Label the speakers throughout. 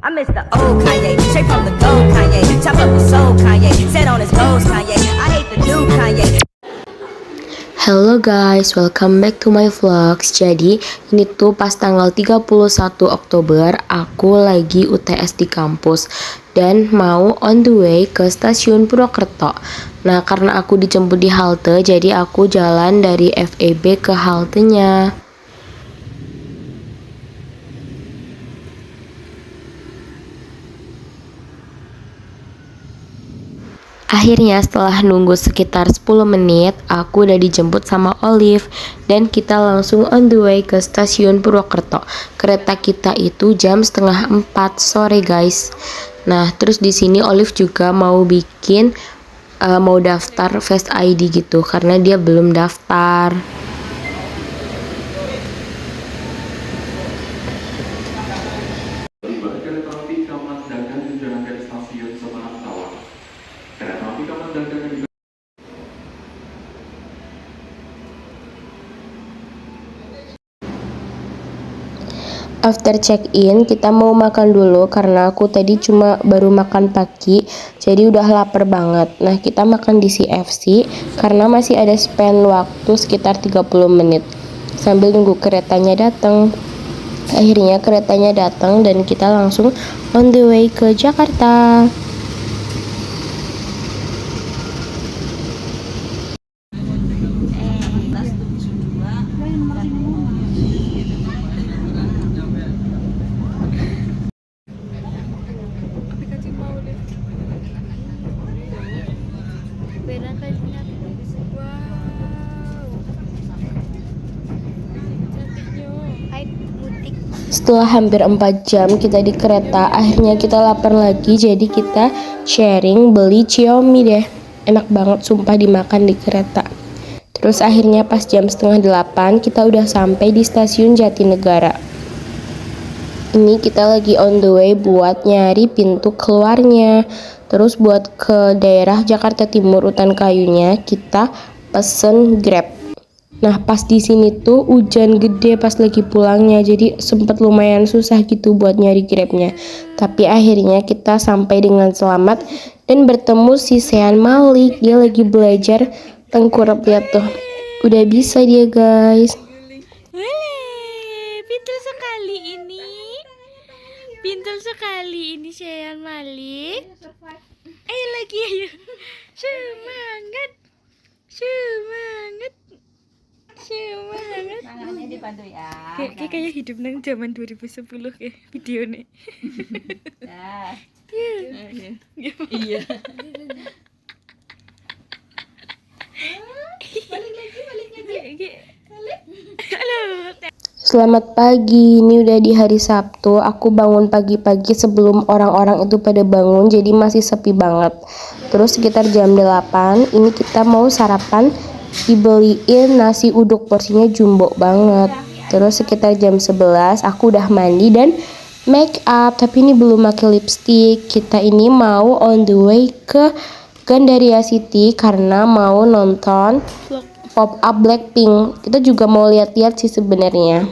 Speaker 1: I miss the old Kanye, straight from the gold Kanye. Chop up the soul Kanye, set on his goals Kanye. I hate the new Kanye.
Speaker 2: Hello guys, welcome back to my vlogs. Jadi ini tuh pas tanggal 31 Oktober aku lagi UTS di kampus dan mau on the way ke stasiun Purwokerto. Nah karena aku dijemput di halte, jadi aku jalan dari FEB ke haltenya. Akhirnya setelah nunggu sekitar 10 menit, aku udah dijemput sama Olive dan kita langsung on the way ke stasiun Purwokerto. Kereta kita itu jam setengah 4 sore guys. Nah terus di sini Olive juga mau bikin mau daftar Face ID gitu karena dia belum daftar.
Speaker 3: Kereta api Kamangdaga menjalankan dari stasiun Semarang Tawang. Kereta api Kamangdaga juga
Speaker 2: After check-in, kita mau makan dulu karena aku tadi cuma baru makan pagi, jadi udah lapar banget. Nah, kita makan di CFC karena masih ada spend waktu sekitar 30 menit sambil nunggu keretanya datang. Akhirnya keretanya datang dan kita langsung on the way ke Jakarta. Setelah hampir 4 jam kita di kereta, akhirnya kita lapar lagi, jadi kita sharing beli Xiaomi deh. Enak banget sumpah dimakan di kereta. Terus akhirnya pas jam setengah 8 kita udah sampai di stasiun Jatinegara. Ini kita lagi on the way buat nyari pintu keluarnya. Terus buat ke daerah Jakarta Timur Utan Kayunya kita pesen Grab. Nah pas di sini tuh hujan gede pas lagi pulangnya, jadi sempet lumayan susah gitu buat nyari Grabnya. Tapi akhirnya kita sampai dengan selamat dan bertemu si Sean Malik. Dia lagi belajar tengkurap, lihat tuh, udah bisa dia guys.
Speaker 4: Pintar sekali ini. Pintar sekali ini Sean Malik. Ayo lagi ayo. Semangat. Semangat. Semangat.
Speaker 5: Tangannya dibantu ya.
Speaker 4: Kayak hidup nang zaman 2010 kayak video nih.
Speaker 5: Ya.
Speaker 4: Iya.
Speaker 2: Selamat pagi, ini udah di hari Sabtu. Aku bangun pagi-pagi sebelum orang-orang itu pada bangun, jadi masih sepi banget. Terus sekitar jam 8, ini kita mau sarapan, dibeliin nasi uduk porsinya jumbo banget. Terus sekitar jam 11, aku udah mandi dan make up, tapi ini belum pakai lipstick. Kita ini mau on the way ke Gandaria City karena mau nonton pop up Blackpink. Kita juga mau lihat-lihat sih sebenarnya.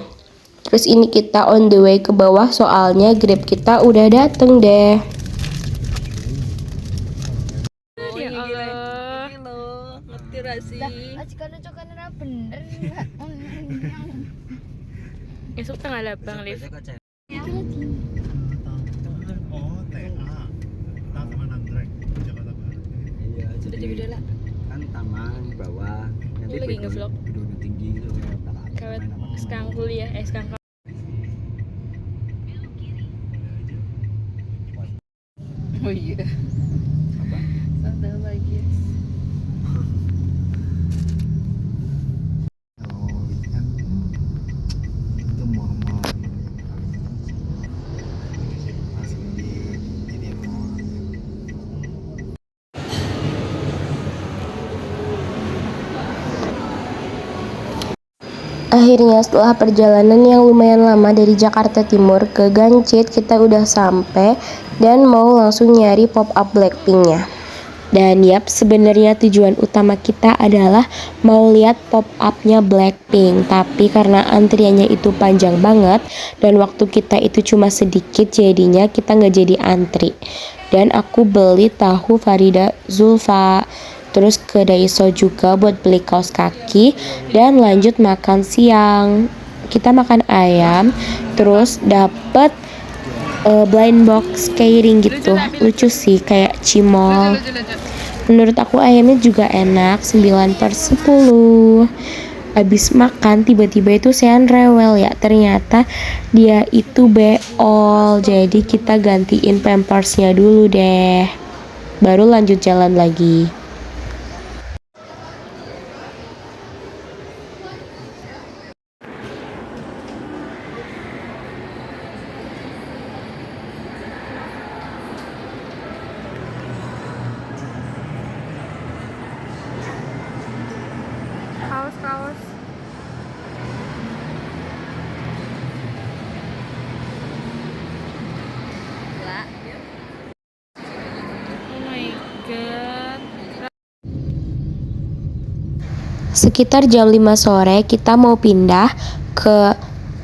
Speaker 2: Terus ini kita on the way ke bawah soalnya Grab kita udah dateng deh.
Speaker 4: Ya Allah.
Speaker 5: Ini loh, ngerti rasi.
Speaker 4: Cokan bener. Esok tanggal 8 live.
Speaker 6: Iya,
Speaker 4: Sudah di video lah.
Speaker 6: kan taman bawah nanti
Speaker 4: Lu lagi nge-vlog?
Speaker 6: gedung tinggi gitu kayak
Speaker 4: Kawet sekarang kuliah, sekarang
Speaker 5: Oh iya. Sandal lagi.
Speaker 6: kalau weekend itu mall-mall langsung di ini mall.
Speaker 2: Akhirnya setelah perjalanan yang lumayan lama dari Jakarta Timur ke Gancit, kita udah sampai dan mau langsung nyari pop up Blackpinknya. Dan yap, sebenarnya tujuan utama kita adalah mau lihat pop up-nya Blackpink. Tapi karena antriannya itu panjang banget dan waktu kita itu cuma sedikit, jadinya kita nggak jadi antri. Dan aku beli tahu Farida Zulfa, terus ke Daiso juga buat beli kaos kaki, dan lanjut makan siang. Kita makan ayam, terus dapet blind box keiring gitu, lucu sih kayak cimol. Menurut aku ayamnya juga enak, 9/10. Abis makan tiba-tiba itu Sean rewel ya, ternyata dia itu beol, jadi kita gantiin pampersnya dulu deh, baru lanjut jalan lagi.
Speaker 4: Kaos. Oh my god.
Speaker 2: Sekitar jam 5 sore kita mau pindah ke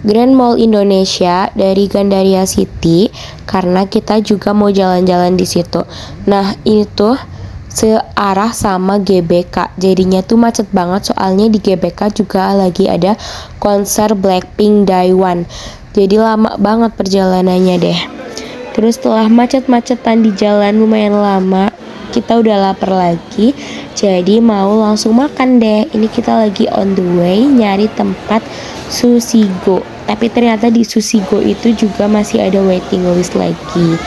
Speaker 2: Grand Mall Indonesia dari Gandaria City karena kita juga mau jalan-jalan di situ. Nah, ini tuh searah sama GBK. Jadinya tuh macet banget soalnya di GBK juga lagi ada konser Blackpink Day One. Jadi lama banget perjalanannya deh. Terus setelah macet-macetan di jalan lumayan lama, kita udah lapar lagi, jadi mau langsung makan deh. Ini kita lagi on the way nyari tempat Susigo, tapi ternyata di Susigo itu juga masih ada waiting list lagi.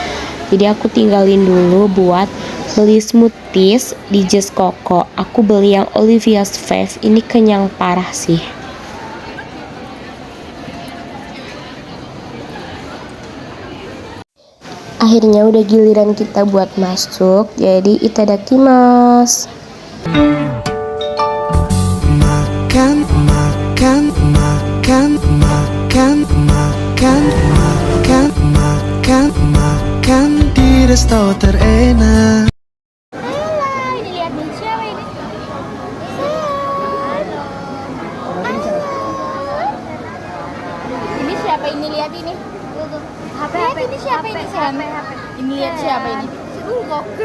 Speaker 2: Jadi aku tinggalin dulu buat beli smoothies di Just Coco. Aku beli yang Olivia's Fave, ini kenyang parah sih. Akhirnya udah giliran kita buat masuk, jadi itadakimasu.
Speaker 6: Makan di resto terenak.
Speaker 7: Ini lihat nih siapa ini? Ini siapa ini, lihat ini? Lihat ini siapa ini, Sam? Ini lihat siapa ini?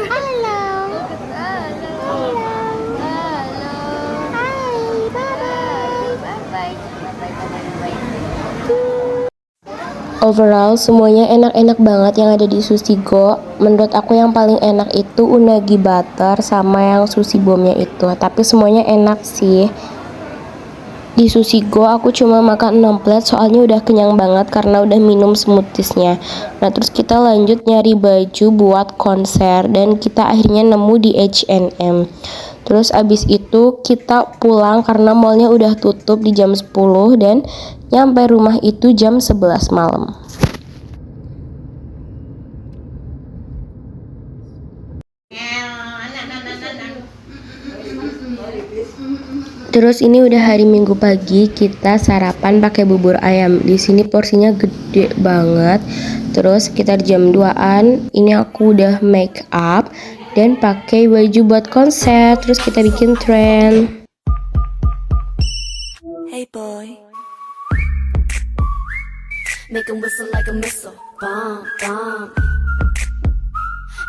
Speaker 7: Halo. Halo. Hai, bye-bye.
Speaker 2: Overall semuanya enak-enak banget yang ada di Susigo. Menurut aku yang paling enak itu unagi butter sama yang sushi bomnya itu. Tapi semuanya enak sih. Di Susigo aku cuma makan 6 plate soalnya udah kenyang banget karena udah minum smoothiesnya. Nah terus kita lanjut nyari baju buat konser dan kita akhirnya nemu di H&M. Terus abis itu kita pulang karena mallnya udah tutup di jam 10 dan nyampe rumah itu jam 11 malam. Terus ini udah hari Minggu pagi, kita sarapan pakai bubur ayam. Di sini porsinya gede banget. Terus sekitar jam 2-an, ini aku udah make up dan pakai baju buat konser. Terus kita bikin tren.
Speaker 1: Hey boy, make 'em whistle like a missile. Bomb, bomb.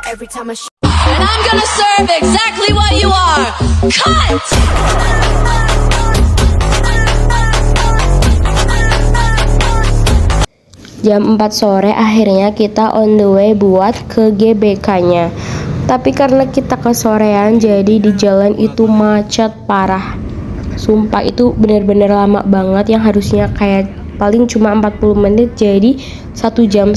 Speaker 1: Every time I
Speaker 8: And I'm gonna serve exactly what you are. Cut!
Speaker 2: Jam 4 sore akhirnya kita on the way buat ke GBK-nya. Tapi karena kita kesorean jadi di jalan itu macet parah. Sumpah itu bener-bener lama banget, yang harusnya kayak paling cuma 40 menit jadi 1,5 jam.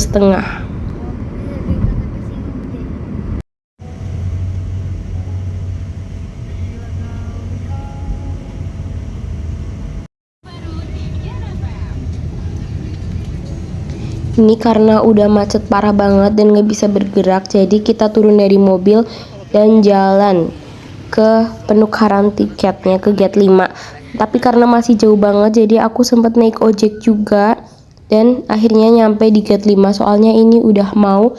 Speaker 2: Ini karena udah macet parah banget dan gak bisa bergerak, jadi kita turun dari mobil dan jalan ke penukaran tiketnya ke gate 5. Tapi karena masih jauh banget jadi aku sempat naik ojek juga dan akhirnya nyampe di gate 5 soalnya ini udah mau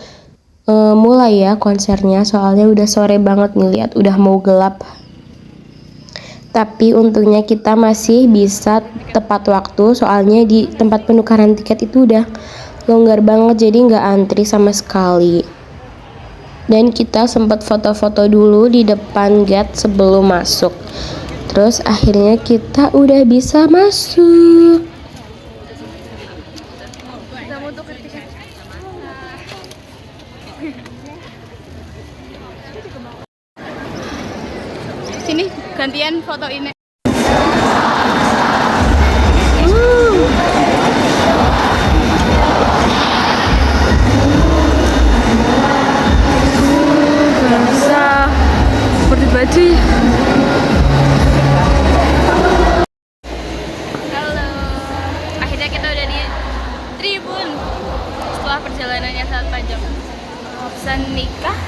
Speaker 2: mulai ya konsernya, soalnya udah sore banget nih, lihat udah mau gelap. Tapi untungnya kita masih bisa tepat waktu, soalnya di tempat penukaran tiket itu udah longgar banget, jadi nggak antri sama sekali. Dan kita sempat foto-foto dulu di depan gate sebelum masuk. Terus akhirnya kita udah bisa masuk.
Speaker 7: Sini gantian foto ini.
Speaker 4: Bisa baju.
Speaker 7: Halo. Akhirnya kita udah di tribun setelah perjalanannya sangat panjang. Pesan nikah.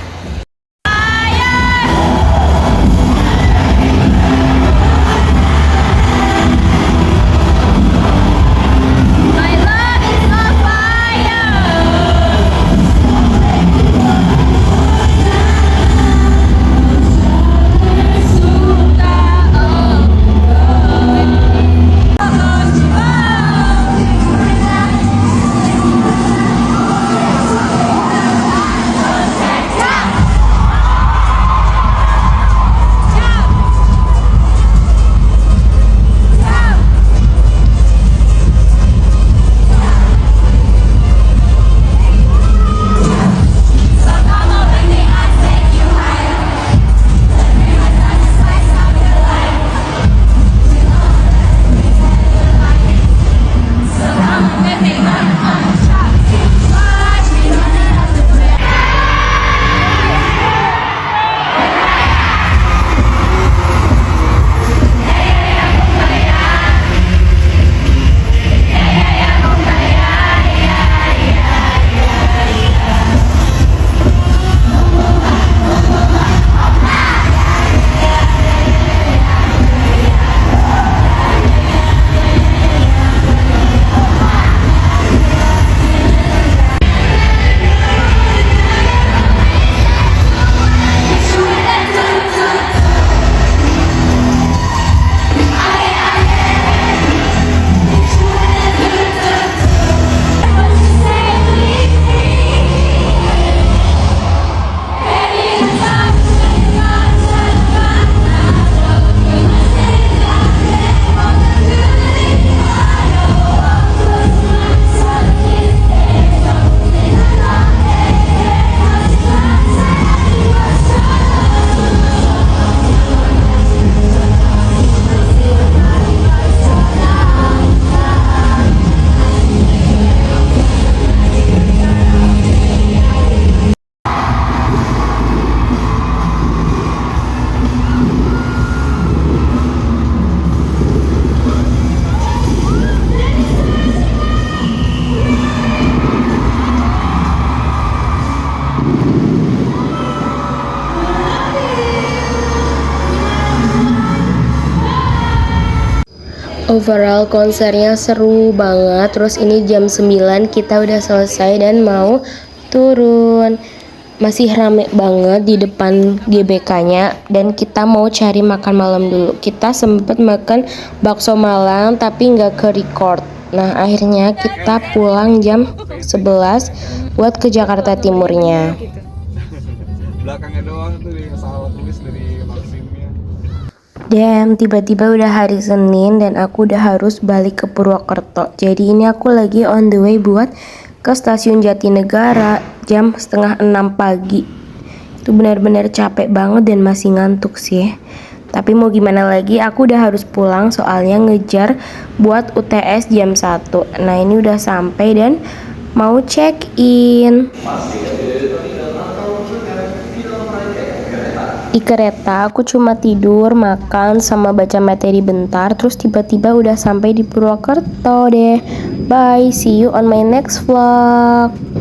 Speaker 2: Overall konsernya seru banget. Terus ini jam 9 kita udah selesai dan mau turun. Masih rame banget di depan GBK-nya dan kita mau cari makan malam dulu. Kita sempet makan bakso Malang tapi nggak ke record. Nah akhirnya kita pulang jam 11 buat ke Jakarta Timurnya.
Speaker 9: Belakangnya doang tuh yang salah tulis dari Maksimnya.
Speaker 2: Dan tiba-tiba udah hari Senin dan aku udah harus balik ke Purwokerto. Jadi ini aku lagi on the way buat ke stasiun Jatinegara jam setengah 6 pagi. Itu benar-benar capek banget dan masih ngantuk sih. Tapi mau gimana lagi, aku udah harus pulang soalnya ngejar buat UTS jam 1. Nah ini udah sampai dan mau check in. Di kereta aku cuma tidur, makan, sama baca materi bentar. Terus tiba-tiba udah sampai di Purwokerto deh. Bye, see you on my next vlog.